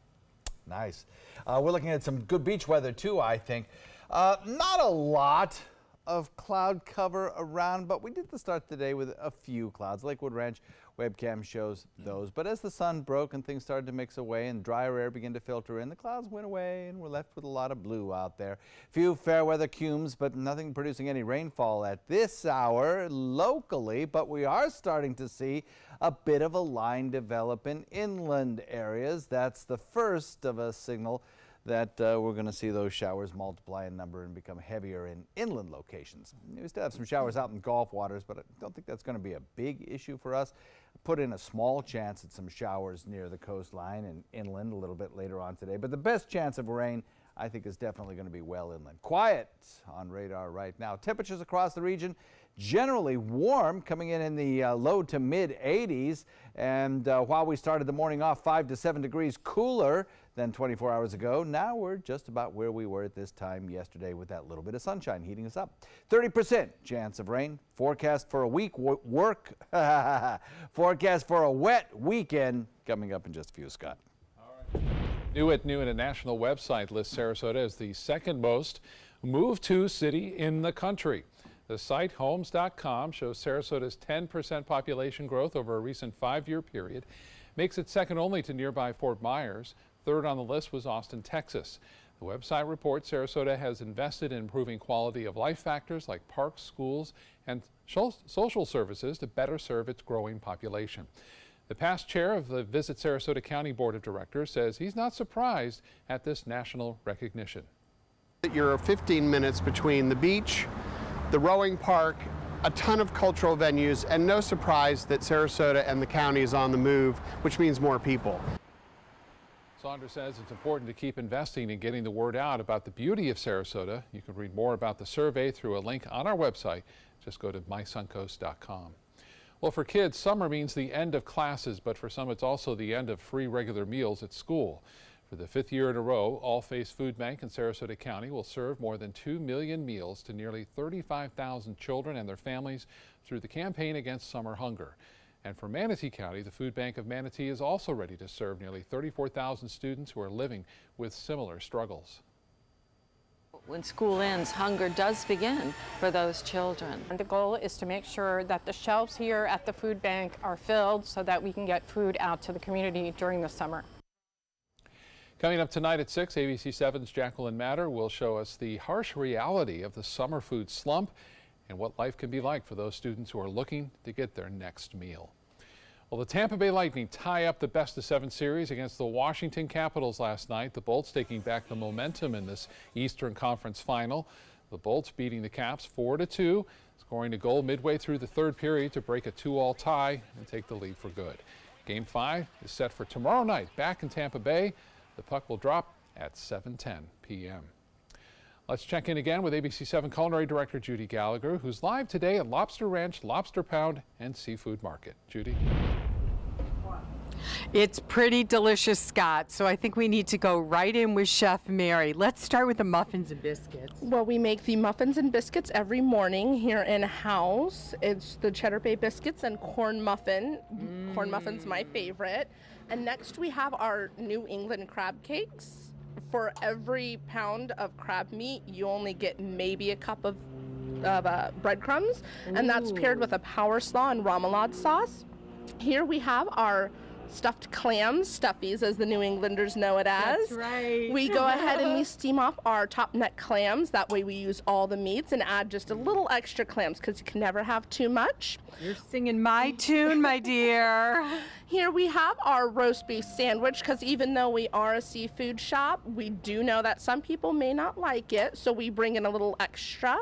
Nice. We're looking at some good beach weather too, I think. Not a lot of cloud cover around, but we did start the day with a few clouds. Lakewood Ranch webcam shows those. But as the sun broke and things started to mix away and drier air began to filter in, the clouds went away and we're left with a lot of blue out there. Few fair weather cumes, but nothing producing any rainfall at this hour locally. But we are starting to see a bit of a line develop in inland areas. That's the first of a signal that we're going to see those showers multiply in number and become heavier in inland locations. We still have some showers out in Gulf waters, but I don't think that's going to be a big issue for us. Put in a small chance at some showers near the coastline and inland a little bit later on today. But the best chance of rain, I think, is definitely going to be well inland. Quiet on radar right now. Temperatures across the region generally warm, coming in the low to mid 80s. And while we started the morning off 5 to 7 degrees cooler than 24 hours ago, now we're just about where we were at this time yesterday with that little bit of sunshine heating us up. 30% chance of rain. Forecast for a week forecast for a wet weekend coming up in just a few, Scott. New at Noon, a national website lists Sarasota as the second most moved to city in the country. The site homes.com shows Sarasota's 10% population growth over a recent 5-year period, makes it second only to nearby Fort Myers. Third on the list was Austin, Texas. The website reports Sarasota has invested in improving quality of life factors like parks, schools, and social services to better serve its growing population. The past chair of the Visit Sarasota County Board of Directors says he's not surprised at this national recognition. You're 15 minutes between the beach, the rowing park, a ton of cultural venues, and no surprise that Sarasota and the county is on the move, which means more people. Saunders says it's important to keep investing in getting the word out about the beauty of Sarasota. You can read more about the survey through a link on our website. Just go to mysuncoast.com. Well, for kids, summer means the end of classes, but for some it's also the end of free regular meals at school. For the 5th year in a row, All Faiths Food Bank in Sarasota County will serve more than 2 million meals to nearly 35,000 children and their families through the campaign against summer hunger. And for Manatee County, the Food Bank of Manatee is also ready to serve nearly 34,000 students who are living with similar struggles. When school ends, hunger does begin for those children. And the goal is to make sure that the shelves here at the food bank are filled so that we can get food out to the community during the summer. Coming up tonight at 6, ABC 7's Jacqueline Matter will show us the harsh reality of the summer food slump and what life can be like for those students who are looking to get their next meal. Well, the Tampa Bay Lightning tie up the best-of-7 series against the Washington Capitals last night. The Bolts taking back the momentum in this Eastern Conference final. The Bolts beating the Caps 4-2, scoring a goal midway through the third period to break a 2-all tie and take the lead for good. Game 5 is set for tomorrow night back in Tampa Bay. The puck will drop at 7:10 p.m. Let's check in again with ABC 7 Culinary Director Judy Gallagher, who's live today at Lobster Ranch, Lobster Pound, and Seafood Market. Judy? It's pretty delicious, Scott, so I think we need to go right in with Chef Mary. Let's start with the muffins and biscuits. Well, we make the muffins and biscuits every morning here in-house. It's the Cheddar Bay biscuits and corn muffin. Corn muffin's my favorite. And next we have our New England crab cakes. For every pound of crab meat, you only get maybe a cup of breadcrumbs, and that's paired with a power slaw and remoulade sauce. Here we have our stuffed clams, stuffies as the New Englanders know it as. That's right. We go ahead and we steam off our top neck clams. That way we use all the meats and add just a little extra clams because you can never have too much. You're singing my tune, my dear. Here we have our roast beef sandwich because even though we are a seafood shop, we do know that some people may not like it, so we bring in a little extra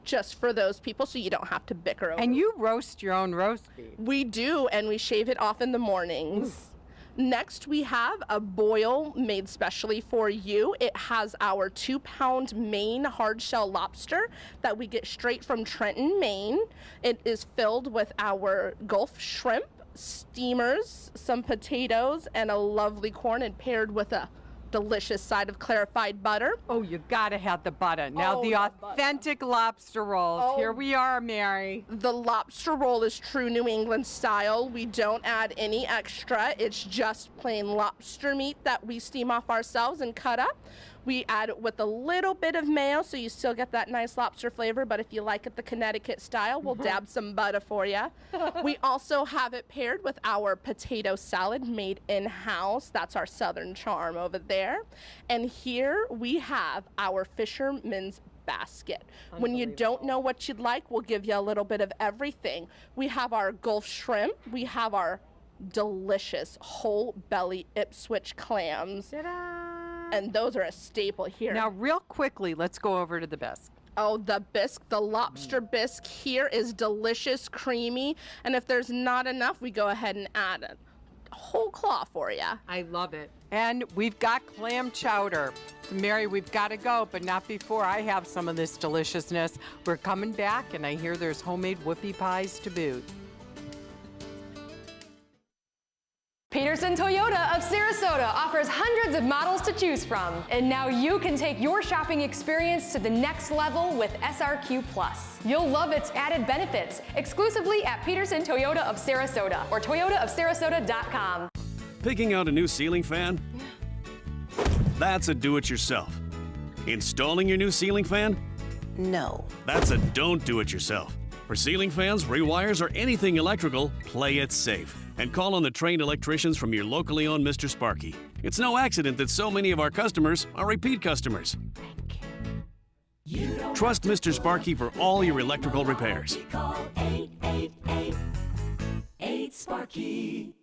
just for those people so you don't have to bicker over. And you roast your own roast beef. We do, and we shave it off in the mornings. Next, we have a boil made specially for you. It has our 2-pound Maine hard shell lobster that we get straight from Trenton, Maine. It is filled with our Gulf shrimp, steamers, some potatoes, and a lovely corn, and paired with a delicious side of clarified butter. Oh, you gotta have the butter. Now the authentic lobster rolls. Here we are, Mary. The lobster roll is true New England style. We don't add any extra. It's just plain lobster meat that we steam off ourselves and cut up. We add it with a little bit of mayo, so you still get that nice lobster flavor, but if you like it the Connecticut style, we'll dab some butter for you. We also have it paired with our potato salad made in-house. That's our Southern charm over there. And here we have our fisherman's basket. When you don't know what you'd like, we'll give you a little bit of everything. We have our Gulf shrimp. We have our delicious whole belly Ipswich clams. And those are a staple here. Now, real quickly, let's go over to the bisque. Oh, the bisque, the lobster bisque here is delicious, creamy. And if there's not enough, we go ahead and add a whole claw for you. I love it. And we've got clam chowder. So Mary, we've got to go, but not before I have some of this deliciousness. We're coming back, and I hear there's homemade whoopie pies to boot. Peterson Toyota of Sarasota offers hundreds of models to choose from. And now you can take your shopping experience to the next level with SRQ Plus. You'll love its added benefits exclusively at Peterson Toyota of Sarasota or toyotaofsarasota.com. Picking out a new ceiling fan? That's a do-it-yourself. Installing your new ceiling fan? No. That's a don't do it yourself. For ceiling fans, rewires, or anything electrical, play it safe. And call on the trained electricians from your locally owned Mr. Sparky. It's no accident that so many of our customers are repeat customers. Trust Mr. Sparky for all your electrical repairs. Call 888-8-SPARKY.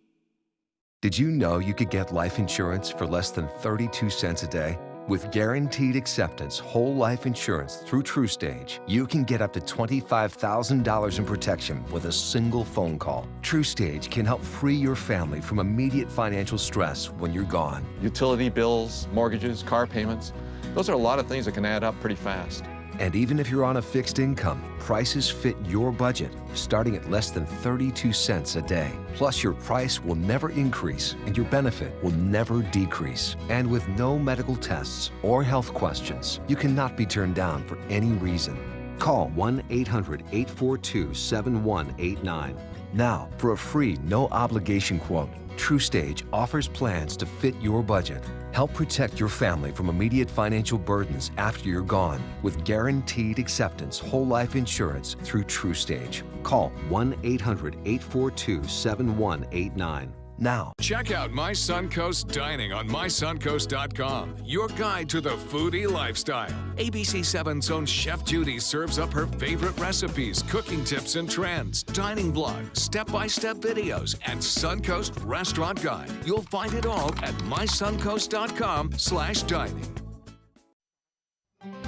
Did you know you could get life insurance for less than 32 cents a day? With Guaranteed Acceptance whole life insurance through TruStage, you can get up to $25,000 in protection with a single phone call. TruStage can help free your family from immediate financial stress when you're gone. Utility bills, mortgages, car payments, those are a lot of things that can add up pretty fast. And even if you're on a fixed income, prices fit your budget, starting at less than 32 cents a day. Plus, your price will never increase and your benefit will never decrease. And with no medical tests or health questions, you cannot be turned down for any reason. Call 1-800-842-7189. Now, for a free, no-obligation quote, TruStage offers plans to fit your budget. Help protect your family from immediate financial burdens after you're gone with Guaranteed Acceptance whole life insurance through TruStage. Call 1-800-842-7189. Now. Check out My Suncoast Dining on mysuncoast.com, your guide to the foodie lifestyle. ABC7's own Chef Judy serves up her favorite recipes, cooking tips and trends, dining blog, step-by-step videos, and Suncoast restaurant guide. You'll find it all at mysuncoast.com/dining.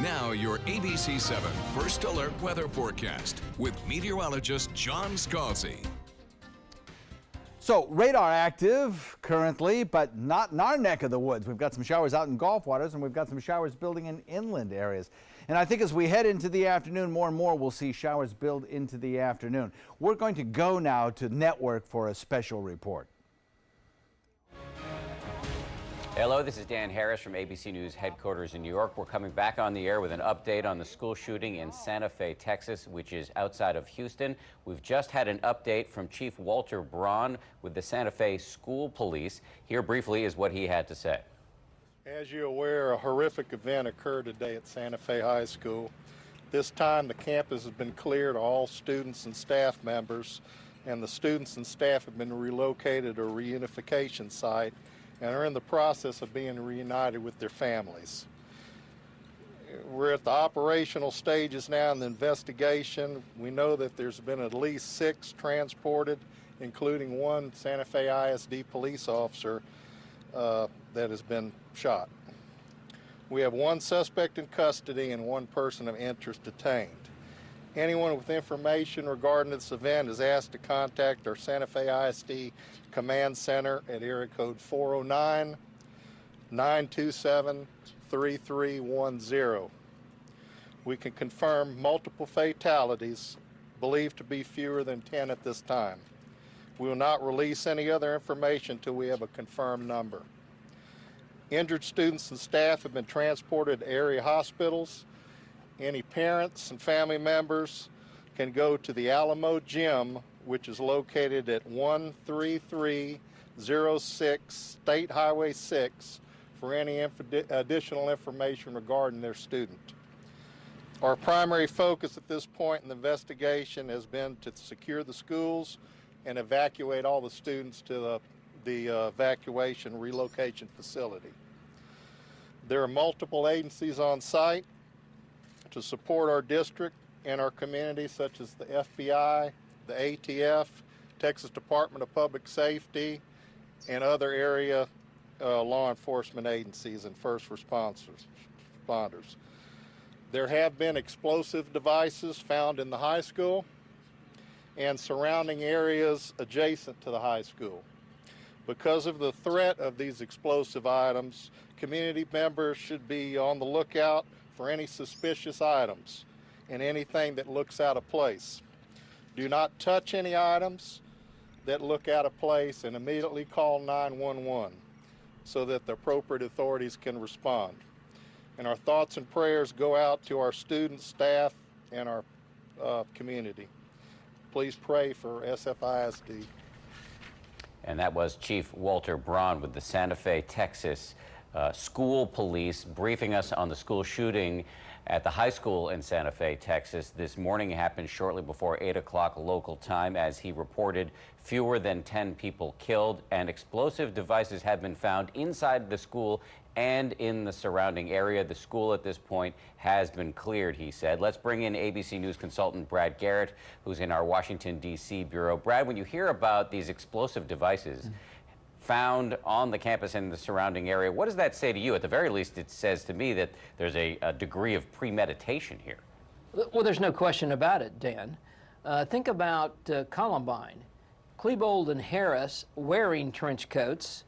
Now your ABC7 First Alert weather forecast with meteorologist John Scalzi. So radar active currently, but not in our neck of the woods. We've got some showers out in Gulf waters, and we've got some showers building in inland areas. And I think as we head into the afternoon, more and more we'll see showers build into the afternoon. We're going to go now to network for a special report. Hello, this is Dan Harris from ABC News headquarters in New York. We're coming back on the air with an update on the school shooting in Santa Fe, Texas, which is outside of Houston. We've just had an update from Chief Walter Braun with the Santa Fe School Police. Here briefly is what he had to say. As you're aware, a horrific event occurred today at Santa Fe High School. This time the campus has been cleared of all students and staff members, and the students and staff have been relocated to a reunification site and are in the process of being reunited with their families. We're at the operational stages now in the investigation. We know that there's been at least 6 transported, including one Santa Fe ISD police officer that has been shot. We have 1 suspect in custody and 1 person of interest detained. Anyone with information regarding this event is asked to contact our Santa Fe ISD Command Center at area code 409-927-3310. We can confirm multiple fatalities, believed to be fewer than 10 at this time. We will not release any other information until we have a confirmed number. Injured students and staff have been transported to area hospitals. Any parents and family members can go to the Alamo Gym, which is located at 13306 State Highway 6, for any additional information regarding their student. Our primary focus at this point in the investigation has been to secure the schools and evacuate all the students to the evacuation relocation facility. There are multiple agencies on site to support our district and our community, such as the FBI, the ATF, Texas Department of Public Safety, and other area law enforcement agencies and first responders. There have been explosive devices found in the high school and surrounding areas adjacent to the high school. Because of the threat of these explosive items, community members should be on the lookout for any suspicious items and anything that looks out of place. Do not touch any items that look out of place, and immediately call 911 so that the appropriate authorities can respond. And our thoughts and prayers go out to our students, staff, and our community. Please pray for SFISD. And that was Chief Walter Braun with the Santa Fe, Texas school police, briefing us on the school shooting at the high school in Santa Fe, Texas. This morning. It happened shortly before 8 o'clock local time, as he reported fewer than 10 people killed, and explosive devices have been found inside the school and in the surrounding area. The school at this point has been cleared, he said. Let's bring in ABC News consultant Brad Garrett, who's in our Washington, D.C. bureau. Brad, when you hear about these explosive devices found on the campus and the surrounding area, what does that say to you? At the very least, it says to me that there's a degree of premeditation here. Well, there's no question about it, Dan. Think about Columbine. Klebold and Harris, wearing trench coats,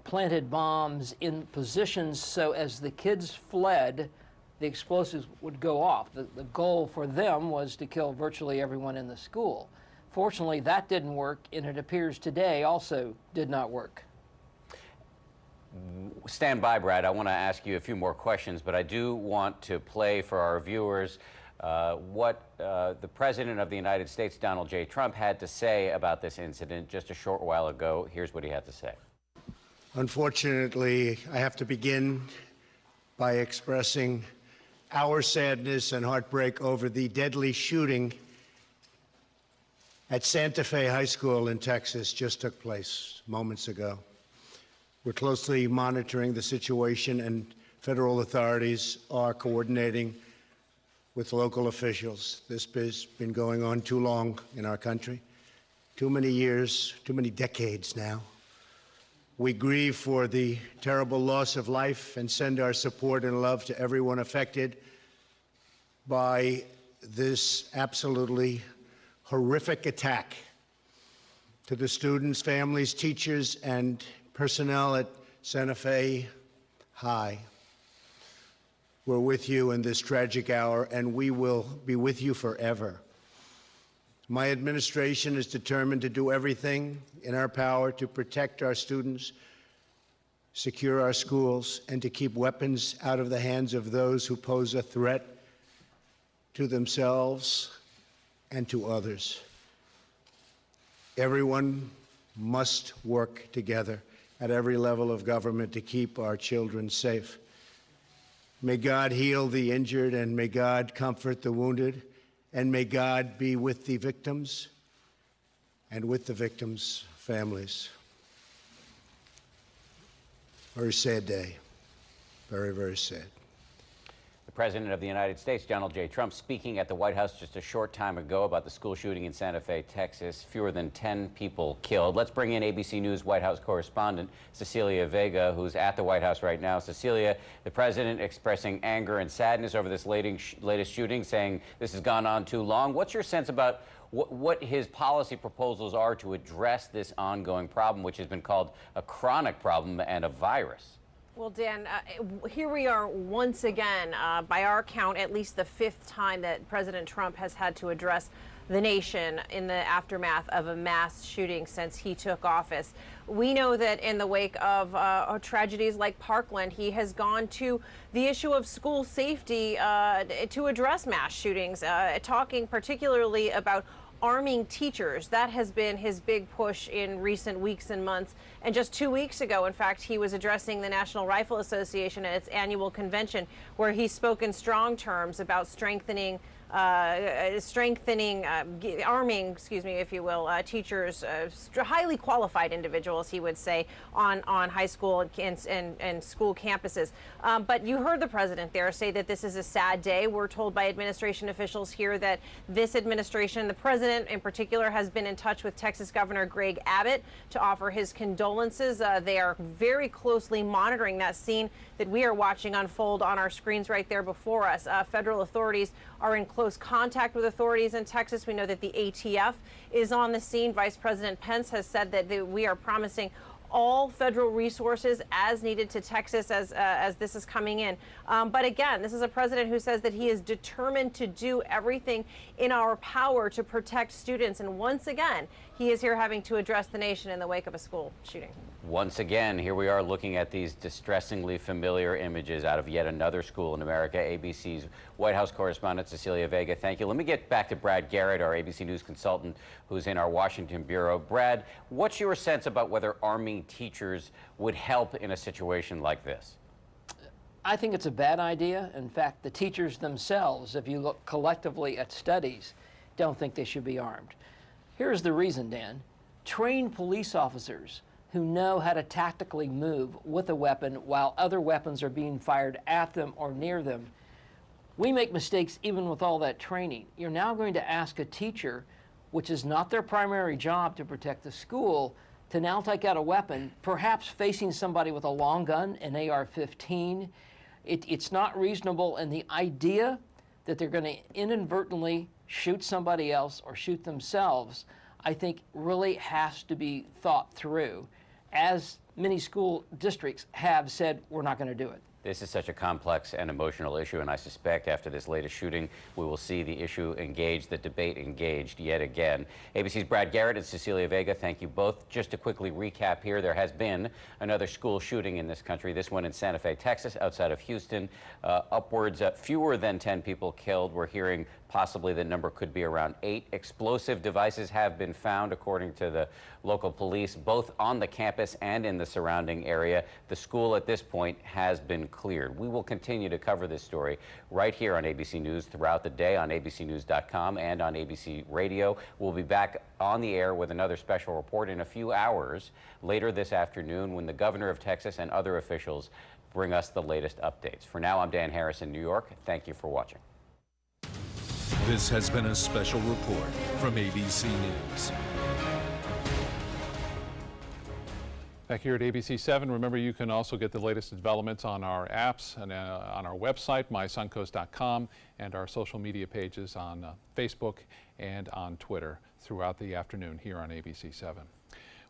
planted bombs in positions so as the kids fled, the explosives would go off. The goal for them was to kill virtually everyone in the school. Fortunately, that didn't work, and it appears today also did not work. Stand by, Brad. I want to ask you a few more questions, but I do want to play for our viewers what the President of the United States, Donald J. Trump, had to say about this incident just a short while ago. Here's what he had to say. Unfortunately, I have to begin by expressing our sadness and heartbreak over the deadly shooting at Santa Fe High School in Texas just took place moments ago. We're closely monitoring the situation, and federal authorities are coordinating with local officials. This has been going on too long in our country, too many years, too many decades now. We grieve for the terrible loss of life and send our support and love to everyone affected by this absolutely horrific attack. To the students, families, teachers, and personnel at Santa Fe High, we're with you in this tragic hour, and we will be with you forever. My administration is determined to do everything in our power to protect our students, secure our schools, and to keep weapons out of the hands of those who pose a threat to themselves and to others. Everyone must work together at every level of government to keep our children safe. May God heal the injured, and may God comfort the wounded, and may God be with the victims and with the victims' families. Very sad day. Very, very sad. The President of the United States, Donald J. Trump, speaking at the White House just a short time ago about the school shooting in Santa Fe, Texas. Fewer than 10 people killed. Let's bring in ABC News White House correspondent Cecilia Vega, who's at the White House right now. Cecilia, the President expressing anger and sadness over this latest shooting, saying this has gone on too long. What's your sense about what his policy proposals are to address this ongoing problem, which has been called a chronic problem and a virus? Well, Dan, here we are once again, by our count, at least the 5th time that President Trump has had to address the nation in the aftermath of a mass shooting since he took office. We know that in the wake of tragedies like Parkland, he has gone to the issue of school safety to address mass shootings, talking particularly about arming teachers. That has been his big push in recent weeks and months. And just 2 weeks ago, in fact, he was addressing the National Rifle Association at its annual convention, where he spoke in strong terms about strengthening, arming, excuse me, if you will, teachers, highly qualified individuals, he would say, on high school and school campuses. But you heard the president there say that this is a sad day. We're told by administration officials here that this administration, the president in particular, has been in touch with Texas Governor Greg Abbott to offer his condolences. They are very closely monitoring that scene that we are watching unfold on our screens right there before us. Federal authorities are in close contact with authorities in Texas. We know that the ATF is on the scene. Vice President Pence has said that we are promising all federal resources as needed to Texas as this is coming in. But again, this is a president who says that he is determined to do everything in our power to protect students. And once again, he is here having to address the nation in the wake of a school shooting. Once again, here we are looking at these distressingly familiar images out of yet another school in America. ABC's White House correspondent Cecilia Vega, thank you. Let me get back to Brad Garrett, our ABC News consultant, who's in our Washington bureau. Brad, what's your sense about whether arming teachers would help in a situation like this? I think it's a bad idea. In fact, the teachers themselves, if you look collectively at studies, don't think they should be armed. Here's the reason, Dan. Trained police officers who know how to tactically move with a weapon while other weapons are being fired at them or near them. We make mistakes even with all that training. You're now going to ask a teacher, which is not their primary job to protect the school, to now take out a weapon, perhaps facing somebody with a long gun, an AR-15. It's not reasonable, and the idea that they're going to inadvertently shoot somebody else or shoot themselves, I think really has to be thought through, as many school districts have said, we're not going to do it. This is such a complex and emotional issue, and I suspect after this latest shooting, we will see the issue engaged, the debate engaged yet again. ABC's Brad Garrett and Cecilia Vega, thank you both. Just to quickly recap here, there has been another school shooting in this country, this one in Santa Fe, Texas, outside of Houston. Fewer than 10 people killed. We're hearing possibly the number could be around 8. Explosive devices have been found, according to the local police, both on the campus and in the surrounding area. The school at this point has been cleared. We will continue to cover this story right here on ABC News throughout the day, on abcnews.com and on ABC Radio. We'll be back on the air with another special report in a few hours later this afternoon when the governor of Texas and other officials bring us the latest updates. For now, I'm Dan Harris in New York. Thank you for watching. This has been a special report from ABC News. Back here at ABC 7, remember you can also get the latest developments on our apps and on our website, mysuncoast.com, and our social media pages on Facebook and on Twitter throughout the afternoon here on ABC 7.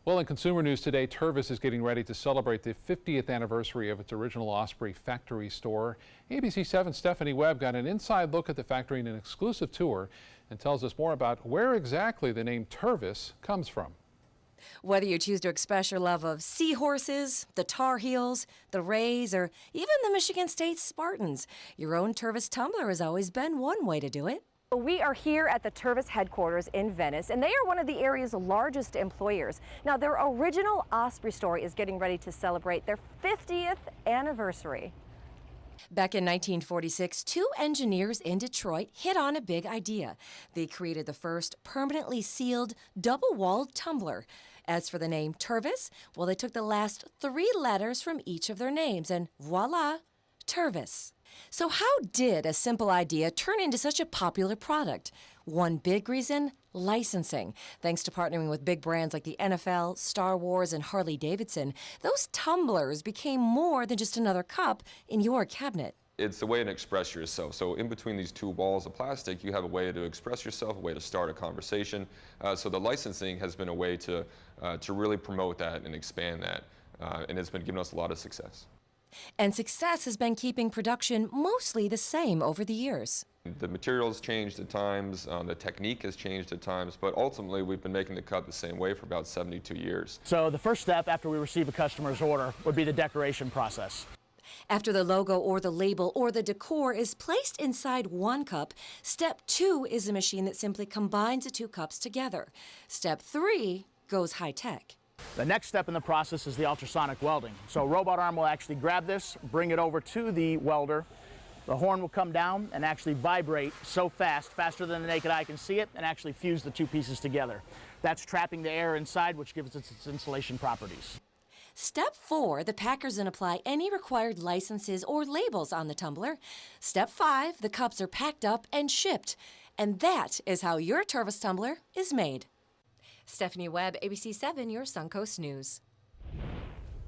Well, in consumer news today, Tervis is getting ready to celebrate the 50th anniversary of its original Osprey factory store. ABC 7's Stephanie Webb got an inside look at the factory in an exclusive tour and tells us more about where exactly the name Tervis comes from. Whether you choose to express your love of seahorses, the Tar Heels, the Rays, or even the Michigan State Spartans, your own Tervis tumbler has always been one way to do it. We are here at the Tervis headquarters in Venice, and they are one of the area's largest employers. Now, their original Osprey store is getting ready to celebrate their 50th anniversary. Back in 1946, 2 engineers in Detroit hit on a big idea. They created the first permanently sealed, double-walled tumbler. As for the name Tervis, well, they took the last 3 letters from each of their names, and voila, Tervis. So how did a simple idea turn into such a popular product? One big reason, licensing. Thanks to partnering with big brands like the NFL, Star Wars, and Harley-Davidson, those tumblers became more than just another cup in your cabinet. It's a way to express yourself. So in between these 2 walls of plastic, you have a way to express yourself, a way to start a conversation. So the licensing has been a way to really promote that and expand that, and it's been giving us a lot of success. And success has been keeping production mostly the same over the years. The materials changed at times, the technique has changed at times, but ultimately we've been making the cut the same way for about 72 years. So the first step after we receive a customer's order would be the decoration process. After the logo or the label or the decor is placed inside one cup, step 2 is a machine that simply combines the 2 cups together. Step 3 goes high-tech. The next step in the process is the ultrasonic welding. So a robot arm will actually grab this, bring it over to the welder. The horn will come down and actually vibrate so fast, faster than the naked eye can see it, and actually fuse the 2 pieces together. That's trapping the air inside, which gives it its insulation properties. Step 4, the packers then apply any required licenses or labels on the tumbler. Step 5, the cups are packed up and shipped. And that is how your Tervis tumbler is made. Stephanie Webb, ABC 7, your Suncoast News.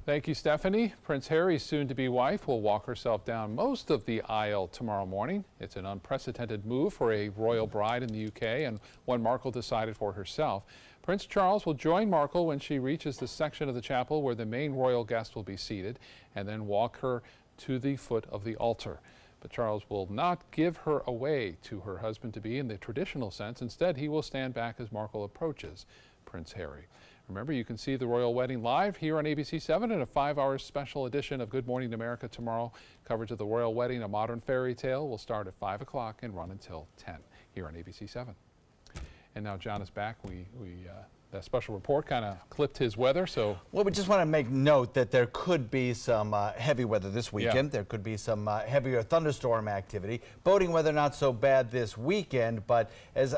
Thank you, Stephanie. Prince Harry's soon-to-be wife will walk herself down most of the aisle tomorrow morning. It's an unprecedented move for a royal bride in the UK and one Markle decided for herself. Prince Charles will join Markle when she reaches the section of the chapel where the main royal guest will be seated and then walk her to the foot of the altar. But Charles will not give her away to her husband-to-be in the traditional sense. Instead, he will stand back as Markle approaches Prince Harry. Remember, you can see the royal wedding live here on ABC 7 in a 5-hour special edition of Good Morning America tomorrow. Coverage of the royal wedding, A Modern Fairy Tale, will start at 5 o'clock and run until 10 here on ABC 7. And now John is back. That special report kind of clipped his weather, so. Well, we just want to make note that there could be some heavy weather this weekend. Yeah. There could be some heavier thunderstorm activity. Boating weather not so bad this weekend, but as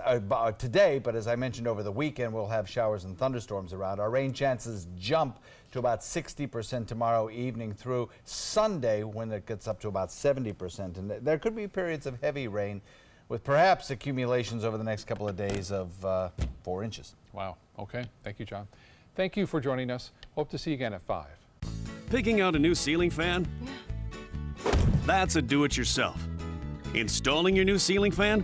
today, but as I mentioned over the weekend, we'll have showers and thunderstorms around. Our rain chances jump to about 60% tomorrow evening through Sunday when it gets up to about 70%. And there could be periods of heavy rain with perhaps accumulations over the next couple of days of 4 inches. Wow. Okay. Thank you, John. Thank you for joining us. Hope to see you again at 5. Picking out a new ceiling fan? That's a do-it-yourself. Installing your new ceiling fan?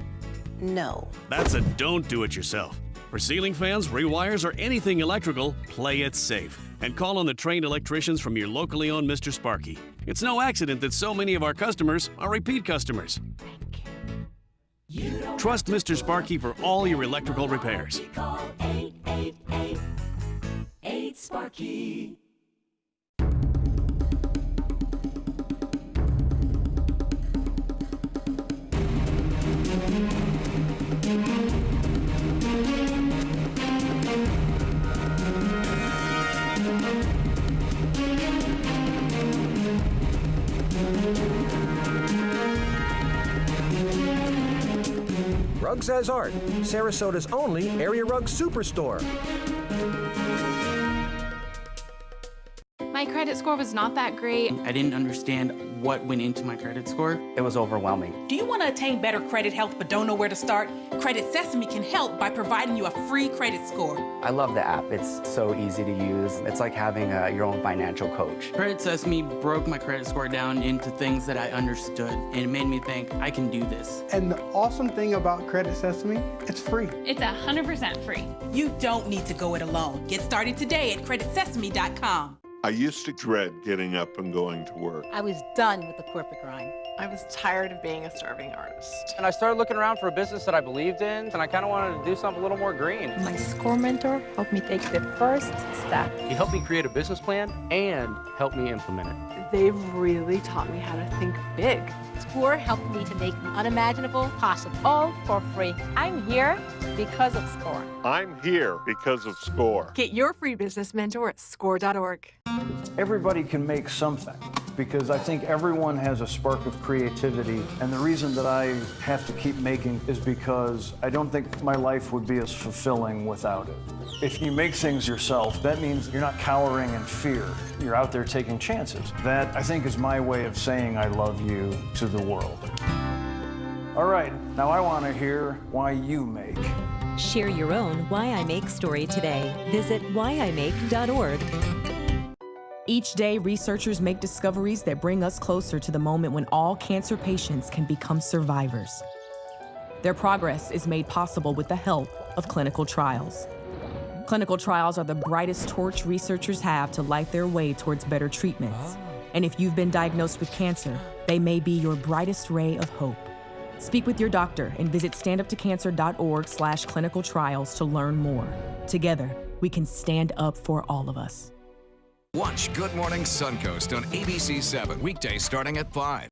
No. That's a don't do-it-yourself. For ceiling fans, rewires, or anything electrical, play it safe. And call on the trained electricians from your locally owned Mr. Sparky. It's no accident that so many of our customers are repeat customers. Trust Mr. Sparky for all your electrical repairs. Call 888-8-SPARKY. Rugs as Art, Sarasota's only area rug superstore. My credit score was not that great. I didn't understand what went into my credit score. It was overwhelming. Do you want to attain better credit health but don't know where to start? Credit Sesame can help by providing you a free credit score. I love the app. It's so easy to use. It's like having your own financial coach. Credit Sesame broke my credit score down into things that I understood, and it made me think, I can do this. And the awesome thing about Credit Sesame, it's free. It's 100% free. You don't need to go it alone. Get started today at creditsesame.com. I used to dread getting up and going to work. I was done with the corporate grind. I was tired of being a starving artist. And I started looking around for a business that I believed in, and I kind of wanted to do something a little more green. My SCORE mentor helped me take the first step. He helped me create a business plan and helped me implement it. They've really taught me how to think big. SCORE helped me to make the unimaginable possible, all for free. I'm here because of SCORE. I'm here because of SCORE. Get your free business mentor at SCORE.org. Everybody can make something, because I think everyone has a spark of creativity, and the reason that I have to keep making is because I don't think my life would be as fulfilling without it. If you make things yourself, that means you're not cowering in fear. You're out there taking chances. That, I think, is my way of saying I love you to the world. All right, now I want to hear why you make. Share your own Why I Make story today. Visit whyimake.org. Each day, researchers make discoveries that bring us closer to the moment when all cancer patients can become survivors. Their progress is made possible with the help of clinical trials. Clinical trials are the brightest torch researchers have to light their way towards better treatments. And if you've been diagnosed with cancer, they may be your brightest ray of hope. Speak with your doctor and visit standuptocancer.org/clinical trials to learn more. Together, we can stand up for all of us. Watch Good Morning Suncoast on ABC7, weekdays starting at 5.